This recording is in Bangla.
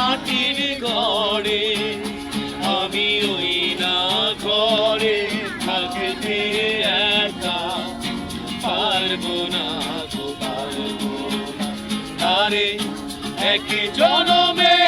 মাটির ঘরে আমি ওই না ঘরে থাকতে একা পারবো না গো পারবো না তারে এক জনমে